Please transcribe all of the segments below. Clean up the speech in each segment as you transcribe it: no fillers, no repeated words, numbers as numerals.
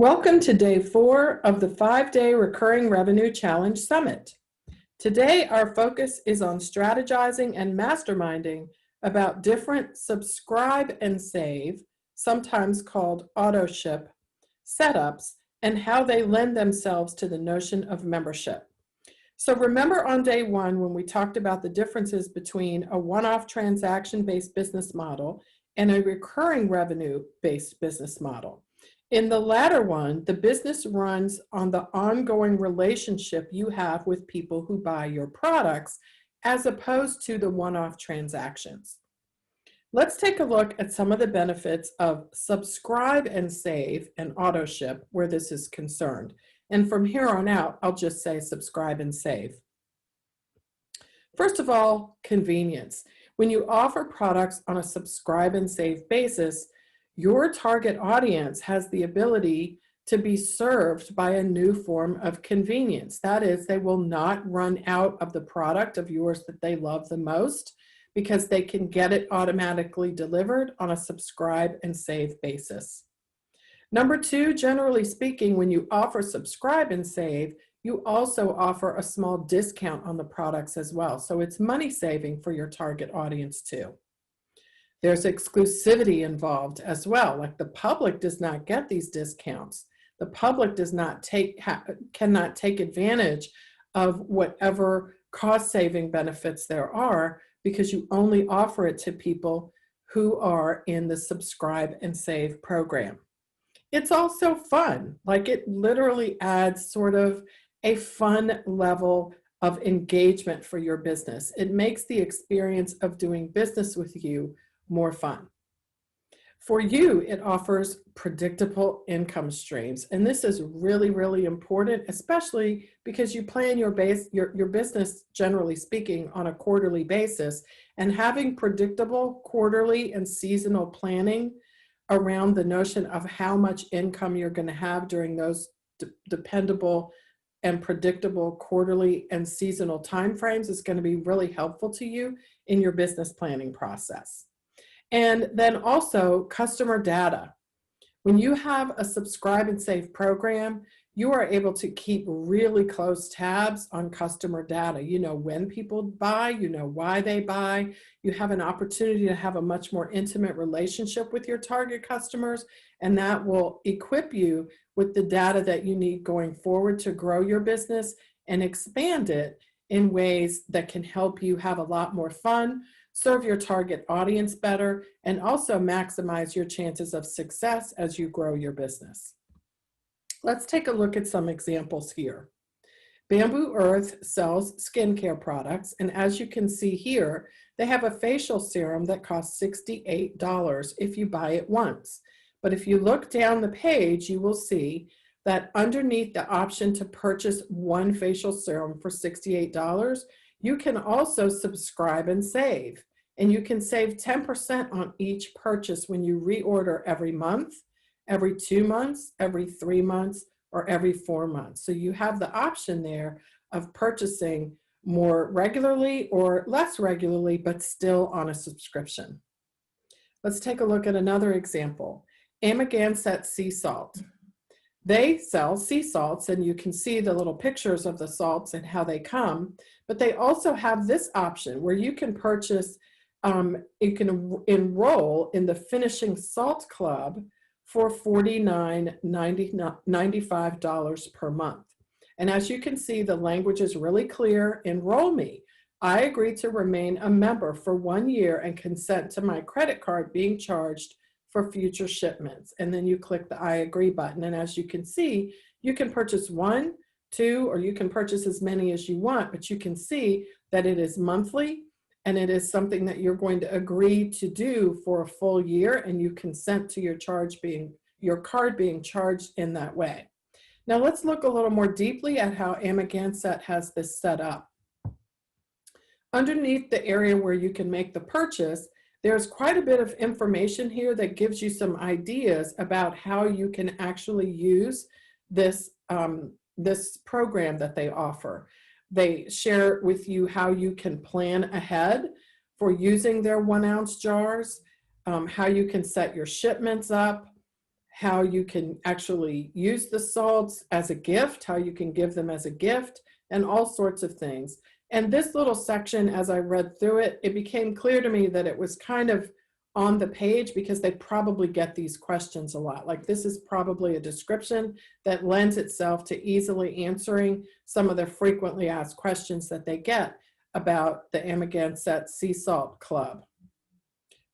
Welcome to day 4 of the 5-day Recurring Revenue Challenge Summit. Today, our focus is on strategizing and masterminding about different subscribe and save, sometimes called auto ship, setups, and how they lend themselves to the notion of membership. So remember on day 1 when we talked about the differences between a one-off transaction-based business model and a recurring revenue-based business model. In the latter one, the business runs on the ongoing relationship you have with people who buy your products, as opposed to the one-off transactions. Let's take a look at some of the benefits of subscribe and save and auto ship where this is concerned. And from here on out, I'll just say subscribe and save. First of all, convenience. When you offer products on a subscribe and save basis, your target audience has the ability to be served by a new form of convenience. That is, they will not run out of the product of yours that they love the most because they can get it automatically delivered on a subscribe and save basis. Number 2, generally speaking, when you offer subscribe and save, you also offer a small discount on the products as well. So it's money saving for your target audience too. There's exclusivity involved as well. Like the public does not get these discounts. The public does not cannot take advantage of whatever cost saving benefits there are because you only offer it to people who are in the subscribe and save program. It's also fun. Like it literally adds sort of a fun level of engagement for your business. It makes the experience of doing business with you more fun. For you, it offers predictable income streams. And this is really, really important, especially because you plan your business, generally speaking, on a quarterly basis. And having predictable quarterly and seasonal planning around the notion of how much income you're going to have during those dependable and predictable quarterly and seasonal timeframes is going to be really helpful to you in your business planning process. And then also customer data. When you have a subscribe and save program, you are able to keep really close tabs on customer data. You know when people buy, you know why they buy. You have an opportunity to have a much more intimate relationship with your target customers, and that will equip you with the data that you need going forward to grow your business and expand it in ways that can help you have a lot more fun, serve your target audience better, and also maximize your chances of success as you grow your business. Let's take a look at some examples here. Bamboo Earth sells skincare products, and as you can see here, they have a facial serum that costs $68 if you buy it once. But if you look down the page, you will see that underneath the option to purchase one facial serum for $68, you can also subscribe and save. And you can save 10% on each purchase when you reorder every month, every 2 months, every 3 months, or every 4 months. So you have the option there of purchasing more regularly or less regularly, but still on a subscription. Let's take a look at another example. Amagansett Sea Salt. They sell sea salts, and you can see the little pictures of the salts and how they come, but they also have this option where you can purchase, you can enroll in the Finishing Salt Club for $49.95 per month. And as you can see, the language is really clear. Enroll me. I agree to remain a member for 1 year and consent to my credit card being charged for future shipments. And then you click the I agree button. And as you can see, you can purchase 1, 2, or you can purchase as many as you want, but you can see that it is monthly and it is something that you're going to agree to do for a full year, and you consent to your card being charged in that way. Now let's look a little more deeply at how Amagansett has this set up. Underneath the area where you can make the purchase, there's quite a bit of information here that gives you some ideas about how you can actually use this, this program that they offer. They share with you how you can plan ahead for using their 1-ounce jars, how you can set your shipments up, how you can actually use the salts as a gift, how you can give them as a gift, and all sorts of things. And this little section, as I read through it, it became clear to me that it was kind of on the page because they probably get these questions a lot. Like, this is probably a description that lends itself to easily answering some of the frequently asked questions that they get about the Amagansett Sea Salt Club.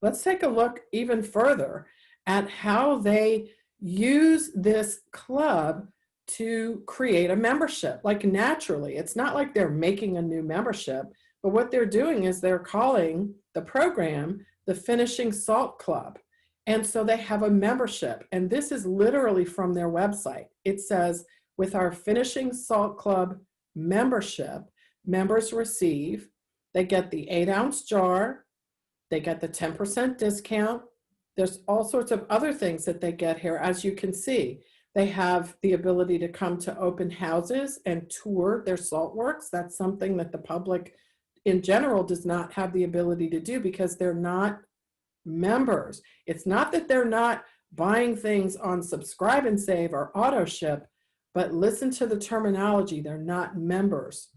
Let's take a look even further at how they use this club to create a membership. Like, naturally, it's not like they're making a new membership, but what they're doing is they're calling the program the Finishing Salt Club. And so they have a membership, and this is literally from their website. It says, with our Finishing Salt Club membership, members receive, they get the 8-ounce jar, they get the 10% discount. There's all sorts of other things that they get here. As you can see, they have the ability to come to open houses and tour their salt works. That's something that the public in general does not have the ability to do because they're not members. It's not that they're not buying things on Subscribe and Save or AutoShip, but listen to the terminology, they're not members.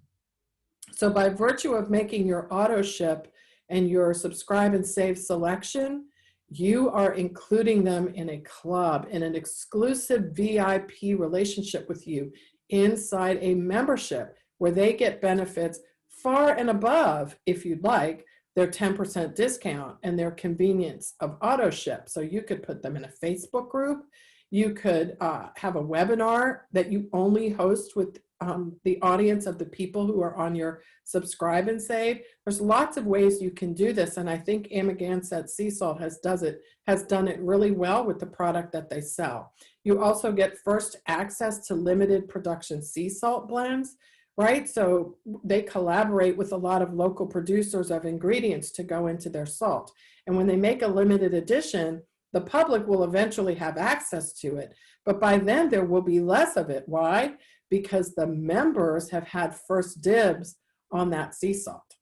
So by virtue of making your AutoShip and your Subscribe and Save selection, you are including them in a club, in an exclusive VIP relationship with you inside a membership where they get benefits far and above, if you'd like, their 10% discount and their convenience of AutoShip. So you could put them in a Facebook group. You could have a webinar that you only host with the audience of the people who are on your Subscribe and Save. There's lots of ways you can do this, and I think Amagansett Sea Salt has done it really well with the product that they sell. You also get first access to limited production sea salt blends, right? So they collaborate with a lot of local producers of ingredients to go into their salt. And when they make a limited edition, the public will eventually have access to it, but by then there will be less of it. Why? Because the members have had first dibs on that sea salt.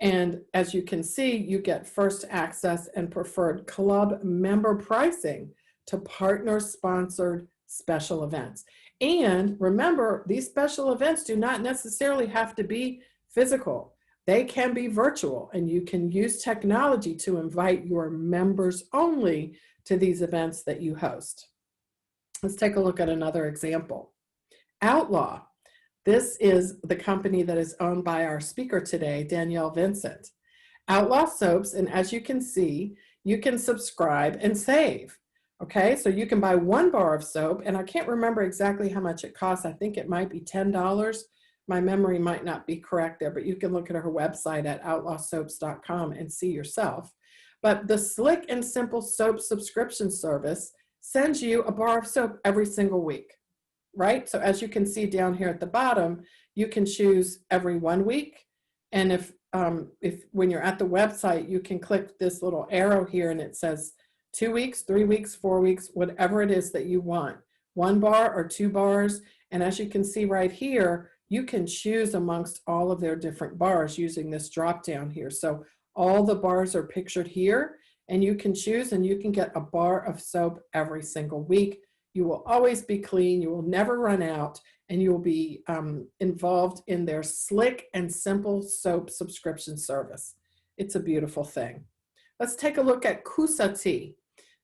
And as you can see, you get first access and preferred club member pricing to partner-sponsored special events. And remember, these special events do not necessarily have to be physical. They can be virtual, and you can use technology to invite your members only to these events that you host. Let's take a look at another example. Outlaw. This is the company that is owned by our speaker today, Danielle Vincent. Outlaw Soaps, and as you can see, you can subscribe and save. Okay, so you can buy 1 bar of soap, and I can't remember exactly how much it costs. I think it might be $10. My memory might not be correct there, but you can look at her website at outlawsoaps.com and see yourself. But the Slick and Simple Soap subscription service sends you a bar of soap every single week, right? So as you can see down here at the bottom, you can choose every 1 week. And if when you're at the website, you can click this little arrow here and it says 2 weeks, 3 weeks, 4 weeks, whatever it is that you want, 1 bar or 2 bars. And as you can see right here, you can choose amongst all of their different bars using this drop down here. So all the bars are pictured here, and you can choose, and you can get a bar of soap every single week. You will always be clean, you will never run out, and you will be involved in their Slick and Simple Soap subscription service. It's a beautiful thing. Let's take a look at Kusa Tea.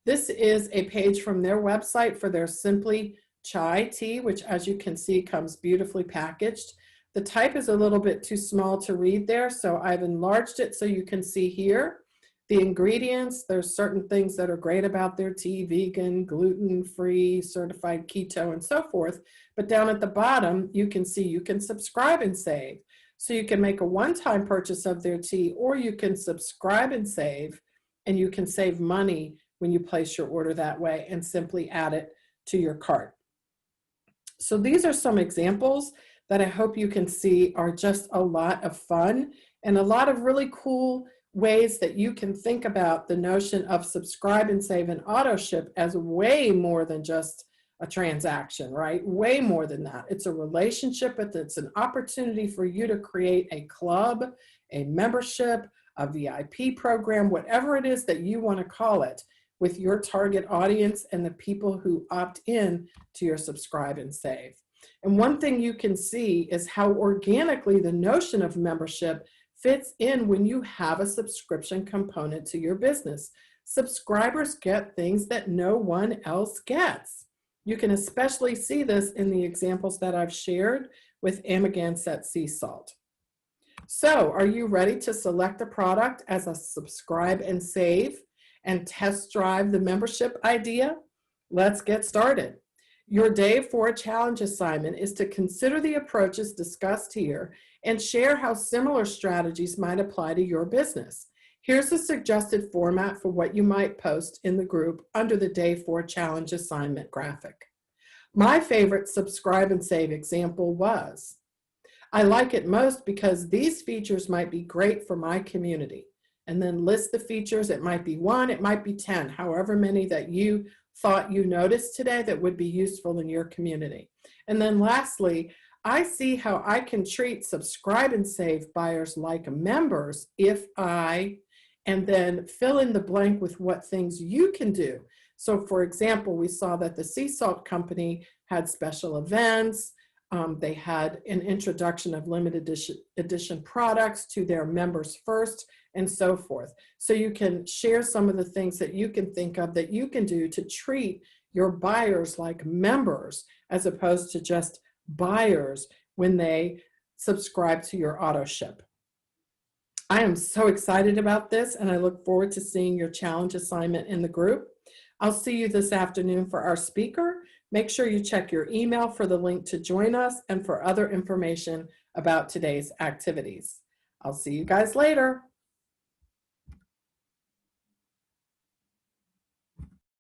This is a page from their website for their Simply Chai tea, which as you can see comes beautifully packaged. The type is a little bit too small to read there, so I've enlarged it so you can see here the ingredients. There's certain things that are great about their tea: vegan, gluten-free, certified keto, and so forth. But down at the bottom, you can see you can subscribe and save. So you can make a one-time purchase of their tea, or you can subscribe and save, and you can save money when you place your order that way and simply add it to your cart. So these are some examples that I hope you can see are just a lot of fun and a lot of really cool ways that you can think about the notion of subscribe and save and auto ship as way more than just a transaction, right? Way more than that. It's a relationship, it's an opportunity for you to create a club, a membership, a VIP program, whatever it is that you want to call it. with your target audience and the people who opt in to your subscribe and save. And one thing you can see is how organically the notion of membership fits in when you have a subscription component to your business. Subscribers get things that no one else gets. You can especially see this in the examples that I've shared with Amagansett Sea Salt. So, are you ready to select a product as a subscribe and save and test drive the membership idea? Let's get started. Your Day 4 challenge assignment is to consider the approaches discussed here and share how similar strategies might apply to your business. Here's a suggested format for what you might post in the group under the Day 4 challenge assignment graphic. My favorite subscribe and save example was, I like it most because these features might be great for my community. And then list the features. It might be 1, it might be 10, however many that you thought you noticed today that would be useful in your community. And then lastly, I see how I can treat subscribe and save buyers like members if I, and then fill in the blank with what things you can do. So for example, we saw that the Sea Salt Company had special events. They had an introduction of limited edition products to their members first, and so forth. So you can share some of the things that you can think of that you can do to treat your buyers like members as opposed to just buyers when they subscribe to your auto ship. I am so excited about this, and I look forward to seeing your challenge assignment in the group. I'll see you this afternoon for our speaker. Make sure you check your email for the link to join us and for other information about today's activities. I'll see you guys later.